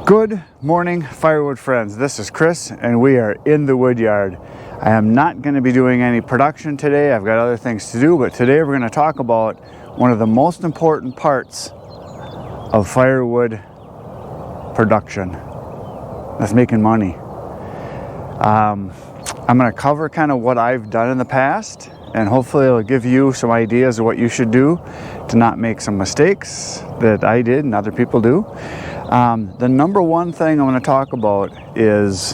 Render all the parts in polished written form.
Good morning, Firewood friends. This is Chris, and we are in the wood yard. I am not going to be doing any production today. I've got other things to do, but today we're going to talk about one of the most important parts of firewood production. That's making money. I'm going to cover kind of what I've done in the past, and hopefully it'll give you some ideas of what you should do to not make some mistakes that I did and other people do. The number one thing I'm going to talk about is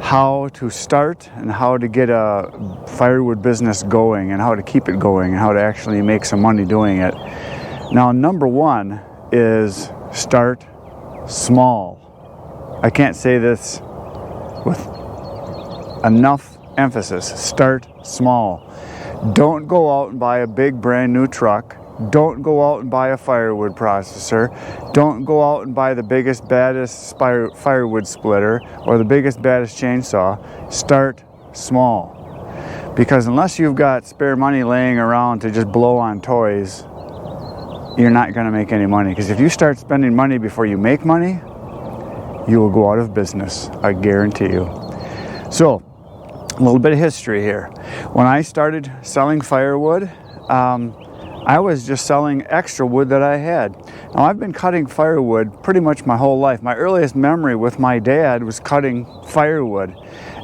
how to start and how to get a firewood business going and how to keep it going and how to actually make some money doing it. Now, number one is start small. I can't say this with enough emphasis. Start small. Don't go out and buy a big brand new truck. Don't go out and buy a firewood processor. Don't go out and buy the biggest, baddest firewood splitter or the biggest, baddest chainsaw. Start small. Because unless you've got spare money laying around to just blow on toys, you're not going to make any money. Because if you start spending money before you make money, you will go out of business. I guarantee you. So, a little bit of history here. When I started selling firewood, I was just selling extra wood that I had. Now, I've been cutting firewood pretty much my whole life. My earliest memory with my dad was cutting firewood.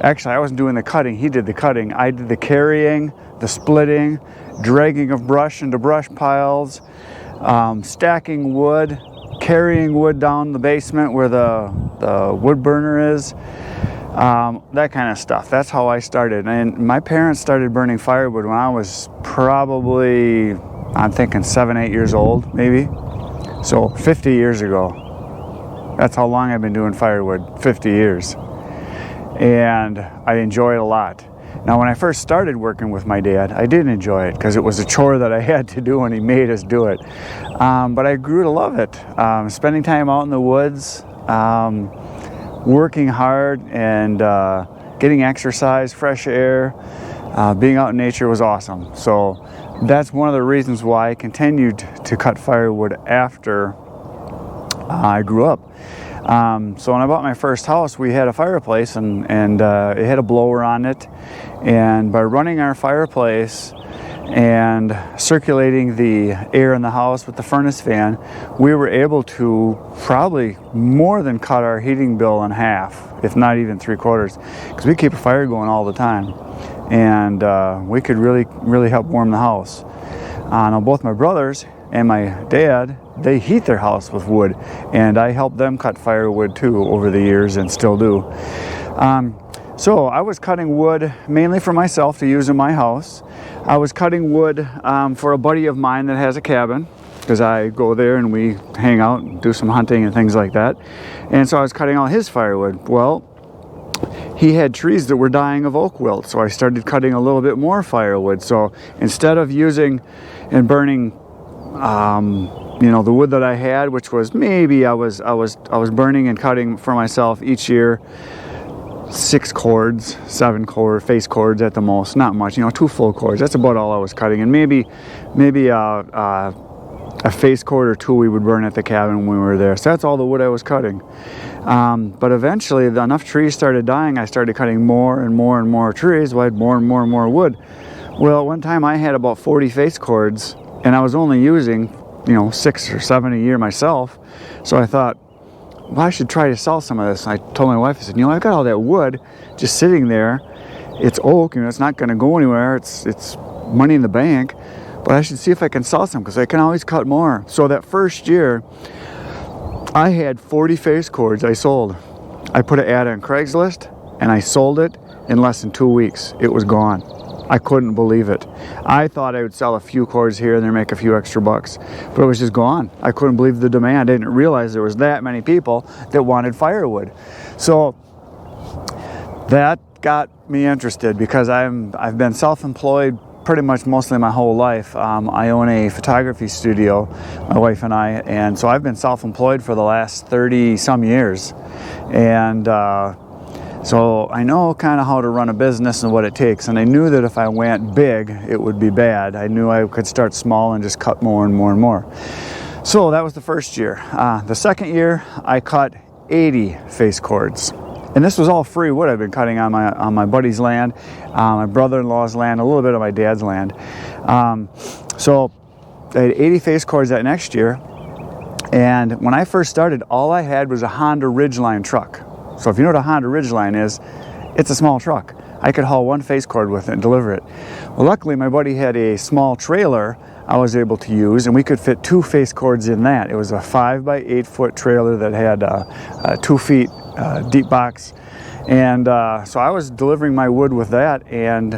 Actually, I wasn't doing the cutting, he did the cutting. I did the carrying, the splitting, dragging of brush into brush piles, stacking wood, carrying wood down the basement where the wood burner is. That kind of stuff. That's how I started. And my parents started burning firewood when I was probably, I'm thinking 7, 8 years old, maybe. So 50 years ago. That's how long I've been doing firewood, 50 years. And I enjoy it a lot. Now, when I first started working with my dad, I did enjoy it because it was a chore that I had to do and he made us do it. But I grew to love it. Spending time out in the woods, working hard and getting exercise, fresh air, being out in nature was awesome. So that's one of the reasons why I continued to cut firewood after I grew up. So when I bought my first house, we had a fireplace and it had a blower on it. And by running our fireplace and circulating the air in the house with the furnace fan, we were able to probably more than cut our heating bill in half, if not even 3/4, because we keep a fire going all the time, and we could really help warm the house. Now, both my brothers and my dad, they heat their house with wood, and I helped them cut firewood too over the years and still do. So I was cutting wood mainly for myself to use in my house. I was cutting wood for a buddy of mine that has a cabin, because I go there and we hang out and do some hunting and things like that. And so I was cutting all his firewood. Well, he had trees that were dying of oak wilt, so I started cutting a little bit more firewood. So instead of using and burning the wood that I had, which was maybe I was burning and cutting for myself each year 6 cords, 7 face cords at the most, not much, 2 full cords. That's about all I was cutting, and maybe a face cord or 2 we would burn at the cabin when we were there. So that's all the wood I was cutting. But eventually, enough trees started dying. I started cutting more and more and more trees. So I had more and more and more wood. Well, one time I had about 40 face cords, and I was only using 6 or 7 a year myself. So I thought, well, I should try to sell some of this. And I told my wife, I said, I've got all that wood just sitting there. It's oak, it's not going to go anywhere. It's money in the bank. But I should see if I can sell some because I can always cut more. So that first year, I had 40 face cords I sold. I put an ad on Craigslist and I sold it in less than 2 weeks. It was gone. I couldn't believe it. I thought I would sell a few cords here and there, make a few extra bucks, but it was just gone. I couldn't believe the demand. I didn't realize there was that many people that wanted firewood. So that got me interested because I've been self-employed pretty much mostly my whole life. I own a photography studio, my wife and I, and so I've been self-employed for the last 30 some years. And so I know kind of how to run a business and what it takes, and I knew that if I went big, it would be bad. I knew I could start small and just cut more and more and more. So that was the first year. The second year, I cut 80 face cords. And this was all free wood I've been cutting on my buddy's land, my brother-in-law's land, a little bit of my dad's land. So I had 80 face cords that next year. And when I first started, all I had was a Honda Ridgeline truck. So if you know what a Honda Ridgeline is, it's a small truck. I could haul one face cord with it and deliver it. Well, luckily my buddy had a small trailer I was able to use, and we could fit 2 face cords in that. It was a 5 by 8 foot trailer that had a 2 feet deep box. And so I was delivering my wood with that and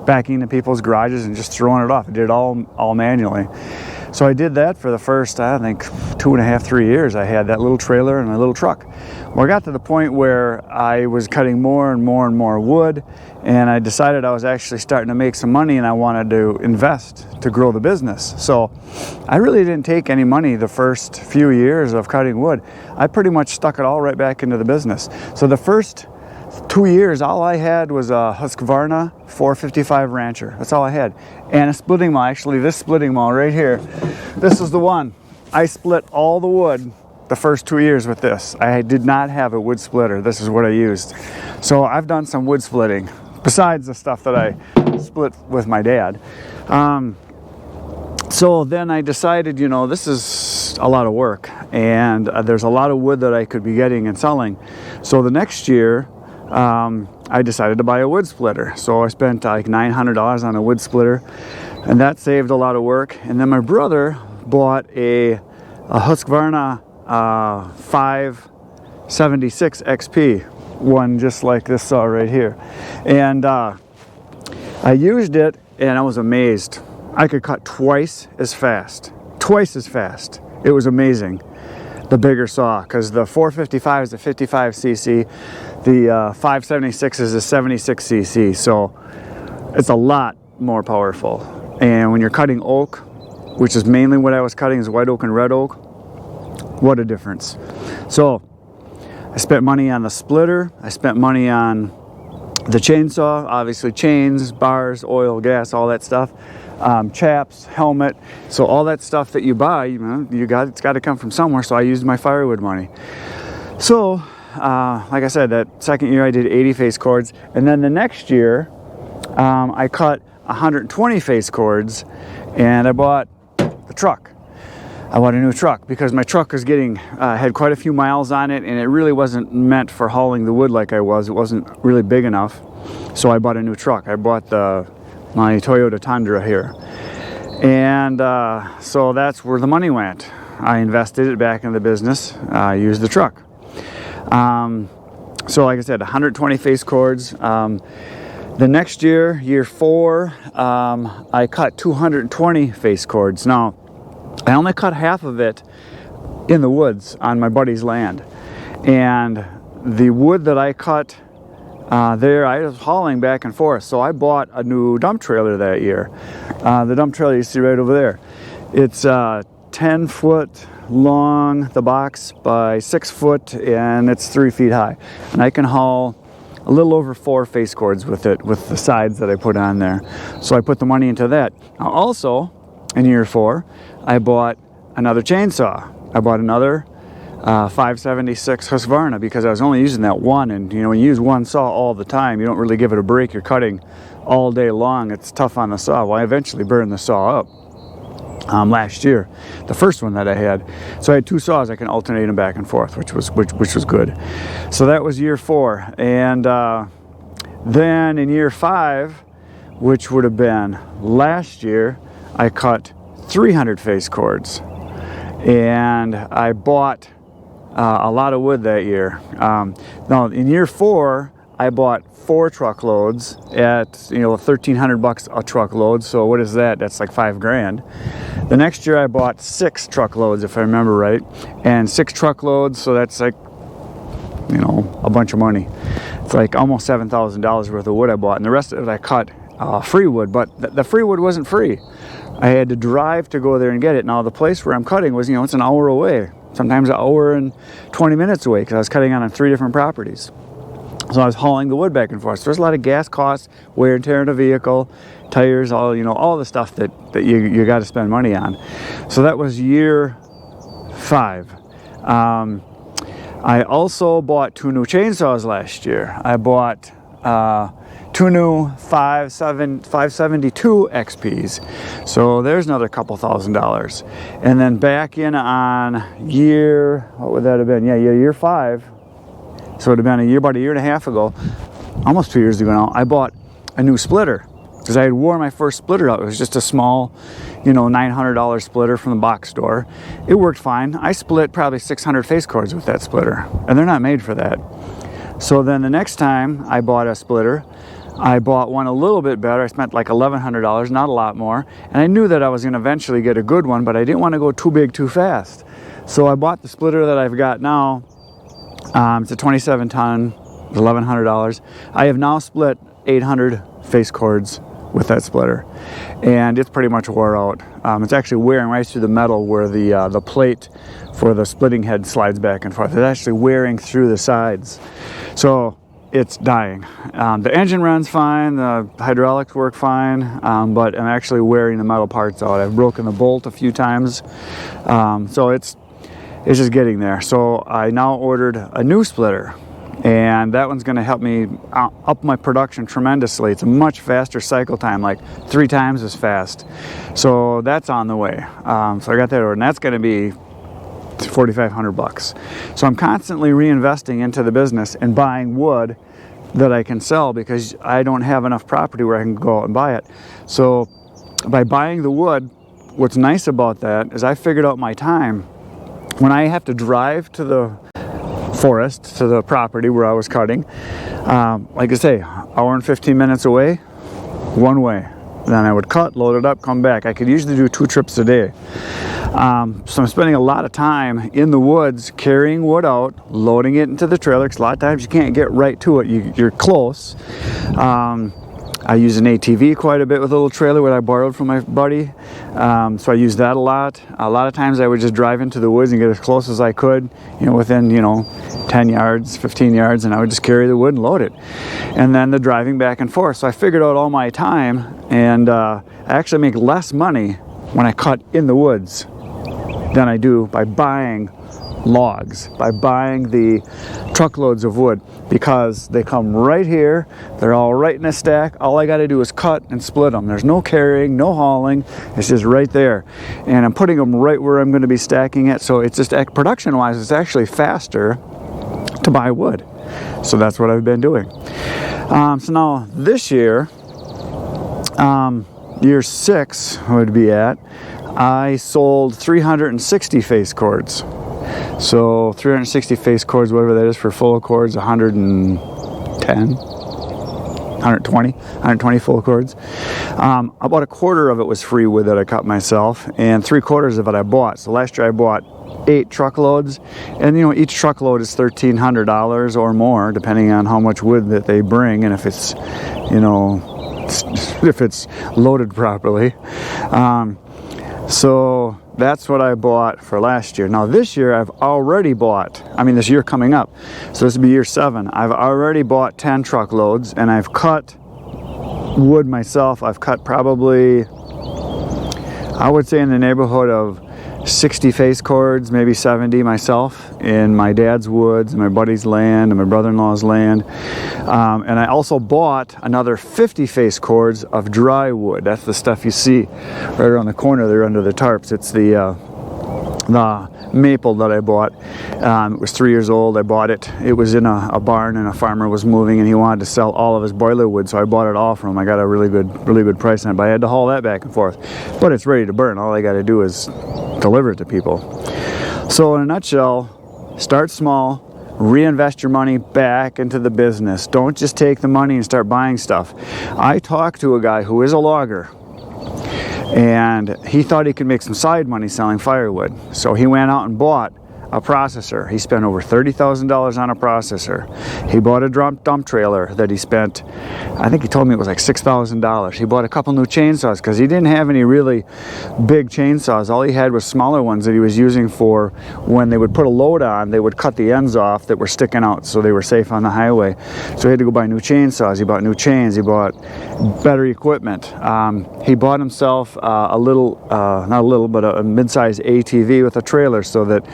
backing into people's garages and just throwing it off. I did it all manually. So I did that for the first, I think, 2.5, 3 years. I had that little trailer and a little truck. Well, I got to the point where I was cutting more and more and more wood, and I decided I was actually starting to make some money and I wanted to invest to grow the business. So I really didn't take any money the first few years of cutting wood. I pretty much stuck it all right back into the business. So the first 2 years, all I had was a Husqvarna 455 Rancher. That's all I had. And a splitting maul. Actually, this splitting maul right here, this is the one. I split all the wood the first 2 years with this. I did not have a wood splitter. This is what I used. So I've done some wood splitting, besides the stuff that I split with my dad. So then I decided, you know, this is a lot of work, and there's a lot of wood that I could be getting and selling. So the next year, I decided to buy a wood splitter. So I spent like $900 on a wood splitter, and that saved a lot of work. And then my brother bought a Husqvarna 576 XP, one just like this saw right here. And I used it, and I was amazed. I could cut twice as fast. It was amazing. The bigger saw, because the 455 is a 55 cc, the 576 is a 76 cc, so it's a lot more powerful. And when you're cutting oak, which is mainly what I was cutting, is white oak and red oak, what a difference. So I spent money on the splitter, I spent money on the chainsaw, obviously chains, bars, oil, gas, all that stuff. Chaps, helmet, so all that stuff that you buy, you know, it's got to come from somewhere. So I used my firewood money. So like I said, that second year I did 80 face cords, and then the next year I cut 120 face cords, and I bought the truck. I bought a new truck because my truck was getting had quite a few miles on it, and it really wasn't meant for hauling the wood like I was. It wasn't really big enough, so I bought a new truck. I bought my Toyota Tundra here, and so that's where the money went. I invested it back in the business. I used the truck. So like I said, 120 face cords. The next year, year 4, I cut 220 face cords. Now I only cut half of it in the woods on my buddy's land, and the wood that I cut there, I was hauling back and forth. So I bought a new dump trailer that year. The dump trailer you see right over there. It's 10 foot long, the box, by 6 foot, and it's 3 feet high. And I can haul a little over 4 face cords with it, with the sides that I put on there. So I put the money into that. Now also, in year 4, I bought another chainsaw. I bought another 576 Husqvarna, because I was only using that one, and you know, when you use one saw all the time, you don't really give it a break. You're cutting all day long. It's tough on the saw. Well, I eventually burned the saw up last year, the first one that I had. So I had 2 saws. I can alternate them back and forth, which was good. So that was year 4, and then in year 5, which would have been last year, I cut 300 face cords, and I bought a lot of wood that year. Now in year 4, I bought 4 truckloads at, you know, $1,300 a truckload. So what is that? That's like $5 grand. The next year I bought 6 truckloads, if I remember right, and 6 truckloads. So that's like, you know, a bunch of money. It's like almost $7,000 worth of wood I bought, and the rest of it I cut free wood. But the free wood wasn't free. I had to drive to go there and get it. Now the place where I'm cutting was, you know, it's an hour away. Sometimes an hour and 20 minutes away, because I was cutting on 3 different properties. So I was hauling the wood back and forth. So there's a lot of gas costs, wear and tear in the vehicle, tires, all, you know, all the stuff that you got to spend money on. So that was year 5. I also bought 2 new chainsaws last year. I bought 2 new 572 XPs. So there's another couple $1,000. And then back in on year, what would that have been? Yeah, year 5. So it would have been about a year and a half ago, almost 2 years ago now, I bought a new splitter. Because I had worn my first splitter out. It was just a small, $900 splitter from the box store. It worked fine. I split probably 600 face cords with that splitter, and they're not made for that. So then the next time I bought a splitter, I bought one a little bit better. I spent like $1,100, not a lot more. And I knew that I was going to eventually get a good one, but I didn't want to go too big too fast. So I bought the splitter that I've got now. It's a 27-ton, $1,100. I have now split 800 face cords with that splitter, and it's pretty much wore out. It's actually wearing right through the metal where the plate for the splitting head slides back and forth. It's actually wearing through the sides, so it's dying. The engine runs fine, the hydraulics work fine, but I'm actually wearing the metal parts out. I've broken the bolt a few times, so it's just getting there. So I now ordered a new splitter, and that one's going to help me up my production tremendously. It's a much faster cycle time, like 3 times as fast. So that's on the way. So I got that ordered, and that's going to be $4,500. So I'm constantly reinvesting into the business and buying wood that I can sell, because I don't have enough property where I can go out and buy it. So by buying the wood, what's nice about that is I figured out my time. When I have to drive to the forest, to the property where I was cutting, like I say, hour and 15 minutes away, one way. Then I would cut, load it up, come back. I could usually do 2 trips a day. So I'm spending a lot of time in the woods carrying wood out, loading it into the trailer, because a lot of times you can't get right to it. You're close. I use an ATV quite a bit with a little trailer that I borrowed from my buddy. So I use that a lot. A lot of times I would just drive into the woods and get as close as I could, within, 10 yards, 15 yards, and I would just carry the wood and load it. And then the driving back and forth. So I figured out all my time, and I actually make less money when I cut in the woods than I do by buying logs, by buying the truckloads of wood, because they come right here. They're all right in a stack. All I got to do is cut and split them. There's no carrying, no hauling. It's just right there, and I'm putting them right where I'm going to be stacking it. So it's just, production wise, it's actually faster to buy wood. So that's what I've been doing. So now this year, year 6 would be at, I sold 360 face cords. So 360 face cords, whatever that is for full cords, 120 full cords. About a quarter of it was free wood that I cut myself, and 3/4 of it I bought. So last year I bought 8 truckloads, and each truckload is $1,300 or more, depending on how much wood that they bring, and if it's, if it's loaded properly. So that's what I bought for last year. Now this year I've already bought, this year coming up, so this will be year 7. I've already bought 10 truckloads, and I've cut wood myself. I've cut probably, I would say, in the neighborhood of 60 face cords, maybe 70 myself, in my dad's woods, and my buddy's land, and my brother-in-law's land. And I also bought another 50 face cords of dry wood. That's the stuff you see right around the corner there under the tarps. It's the maple that I bought. It was 3 years old. I bought it. It was in a barn, and a farmer was moving, and he wanted to sell all of his boiler wood, so I bought it all from him. I got a really good price on it, but I had to haul that back and forth. But it's ready to burn. All I got to do is deliver it to people. So in a nutshell, start small, reinvest your money back into the business. Don't just take the money and start buying stuff. I talked to a guy who is a logger, and he thought he could make some side money selling firewood. So he went out and bought a processor. He spent over $30,000 on a processor. He bought a dump trailer that he spent, I think he told me it was like $6,000. He bought a couple new chainsaws because he didn't have any really big chainsaws. All he had was smaller ones that he was using for when they would put a load on, they would cut the ends off that were sticking out so they were safe on the highway. So he had to go buy new chainsaws. He bought new chains. He bought better equipment. He bought himself a mid-size ATV with a trailer, so that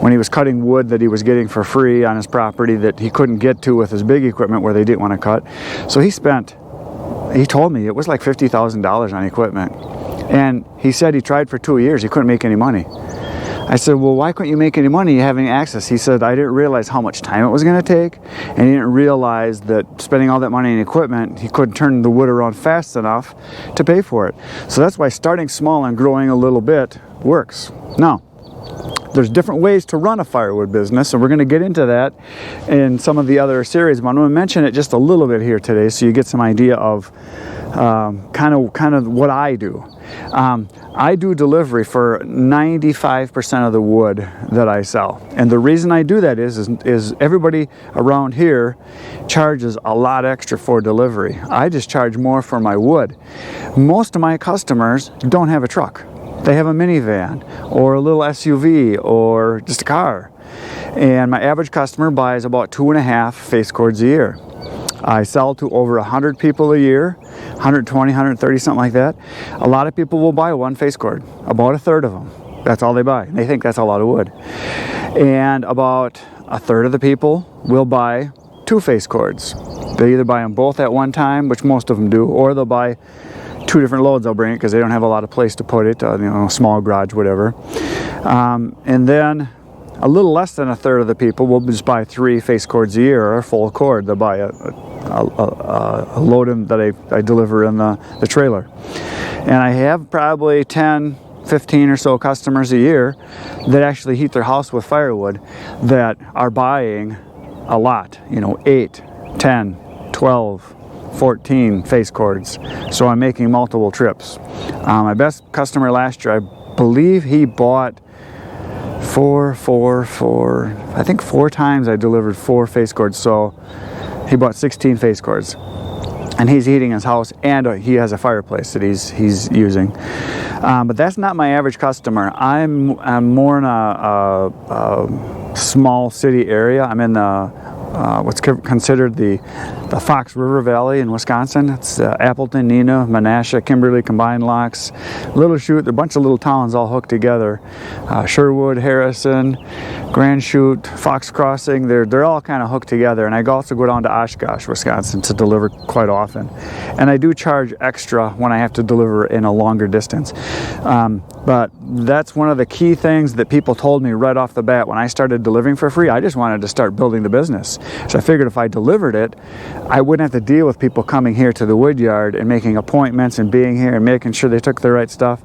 when he was cutting wood that he was getting for free on his property that he couldn't get to with his big equipment where they didn't want to cut. So he told me it was like $50,000 on equipment. And he said he tried for 2 years, he couldn't make any money. I said, well, why couldn't you make any money having access? He said, I didn't realize how much time it was going to take, and he didn't realize that spending all that money in equipment, he couldn't turn the wood around fast enough to pay for it. So that's why starting small and growing a little bit works. Now, there's different ways to run a firewood business, and we're going to get into that in some of the other series, but I'm going to mention it just a little bit here today so you get some idea of kind of what I do. I do delivery for 95% of the wood that I sell. And the reason I do that is everybody around here charges a lot extra for delivery. I just charge more for my wood. Most of my customers don't have a truck. They have a minivan or a little SUV or just a car. And my average customer buys about 2.5 face cords a year. I sell to over 100 people a year, 120, 130, something like that. A lot of people will buy one face cord, about a third of them. That's all they buy. They think that's a lot of wood. And about a third of the people will buy 2 face cords. They either buy them both at one time, which most of them do, or they'll buy 2 different loads. They'll bring it because they don't have a lot of place to put it, small garage, whatever. And then a little less than a third of the people will just buy 3 face cords a year or a full cord. They'll buy a load that I deliver in the trailer. And I have probably 10, 15 or so customers a year that actually heat their house with firewood that are buying a lot, 8, 10, 12, 14 face cords. So I'm making multiple trips. My best customer last year, I believe he bought 4 times I delivered 4 face cords, so he bought 16 face cords. And he's heating his house, and he has a fireplace that he's using. But that's not my average customer. I'm more in a small city area. I'm in what's considered the Fox River Valley in Wisconsin. It's Appleton, Neenah, Menasha, Kimberly, Combined Locks, Little Chute. A bunch of little towns all hooked together. Sherwood, Harrison, Grand Chute, Fox Crossing. They're all kind of hooked together. And I also go down to Oshkosh, Wisconsin to deliver quite often. And I do charge extra when I have to deliver in a longer distance. But that's one of the key things that people told me right off the bat when I started delivering for free. I just wanted to start building the business. So I figured if I delivered it, I wouldn't have to deal with people coming here to the wood yard and making appointments and being here and making sure they took the right stuff.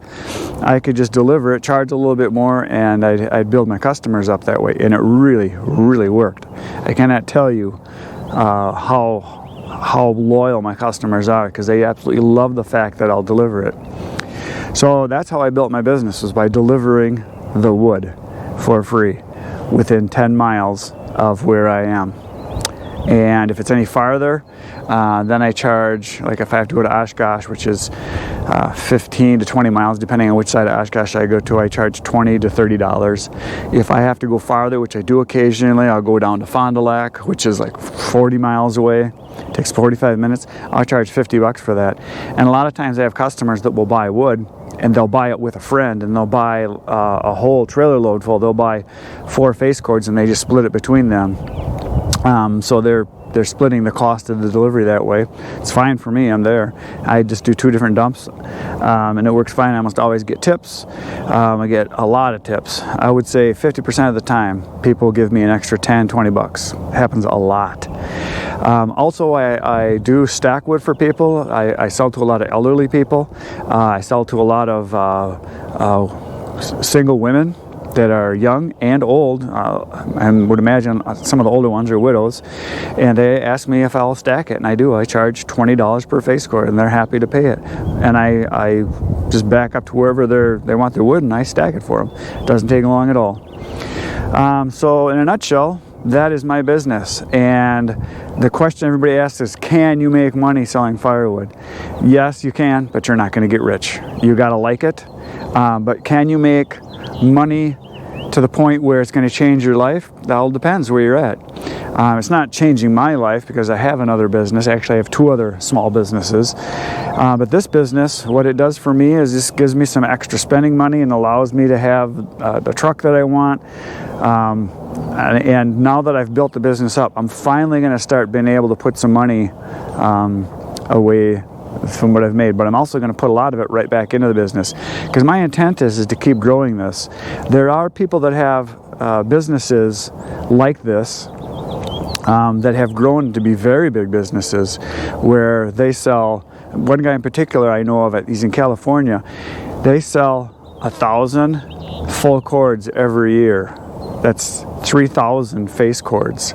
I could just deliver it, charge a little bit more, and I'd build my customers up that way. And it really, really worked. I cannot tell you how loyal my customers are, because they absolutely love the fact that I'll deliver it. So that's how I built my business, was by delivering the wood for free within 10 miles of where I am. And if it's any farther, then I charge, like if I have to go to Oshkosh, which is 15 to 20 miles, depending on which side of Oshkosh I go to, I charge $20 to $30. If I have to go farther, which I do occasionally, I'll go down to Fond du Lac, which is like 40 miles away. It takes 45 minutes. I'll charge $50 for that. And a lot of times I have customers that will buy wood, and they'll buy it with a friend, and they'll buy a whole trailer load full. They'll buy 4 face cords, and they just split it between them. So they're splitting the cost of the delivery that way. It's fine for me. I'm there. I just do 2 different dumps, and it works fine. I almost always get tips. I get a lot of tips. I would say 50% of the time, people give me an extra $10, $20. It happens a lot. Also, I do stack wood for people. I sell to a lot of elderly people. I sell to a lot of single women that are young and old, and would imagine some of the older ones are widows, and they ask me if I'll stack it, and I do. I charge $20 per face cord, and they're happy to pay it. And I just back up to wherever they want their wood, and I stack it for them. It doesn't take long at all. So in a nutshell, that is my business. And the question everybody asks is, can you make money selling firewood? Yes, you can, but you're not going to get rich. You got to like it. But can you make money to the point where it's going to change your life? That all depends where you're at. It's not changing my life because I have another business. Actually, I have 2 other small businesses. But this business, what it does for me is just gives me some extra spending money and allows me to have the truck that I want. And now that I've built the business up, I'm finally going to start being able to put some money away from what I've made, but I'm also going to put a lot of it right back into the business because my intent is to keep growing this. There are people that have businesses like this that have grown to be very big businesses where they sell, one guy in particular I know of, he's in California, they sell 1,000 full cords every year. That's 3,000 face cords.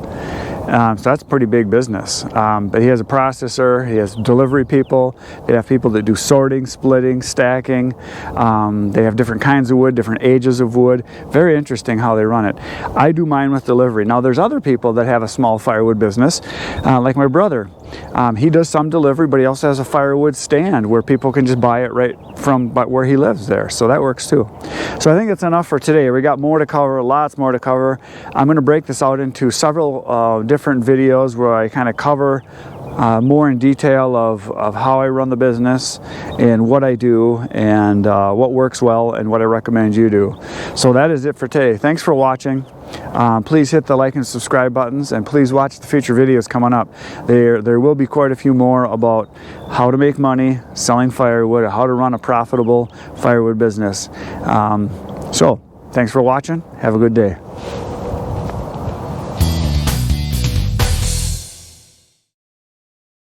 So that's pretty big business. But he has a processor, he has delivery people, they have people that do sorting, splitting, stacking. They have different kinds of wood, different ages of wood. Very interesting how they run it. I do mine with delivery. Now there's other people that have a small firewood business, like my brother. He does some delivery, but he also has a firewood stand where people can just buy it right from where he lives there. So that works too. So I think that's enough for today. We got more to cover, lots more to cover. I'm going to break this out into several different videos where I kind of cover more in detail of how I run the business and what I do and what works well and what I recommend you do. So that is it for today. Thanks for watching. Please hit the like and subscribe buttons, and please watch the future videos coming up. There will be quite a few more about how to make money selling firewood, how to run a profitable firewood business. So thanks for watching. Have a good day.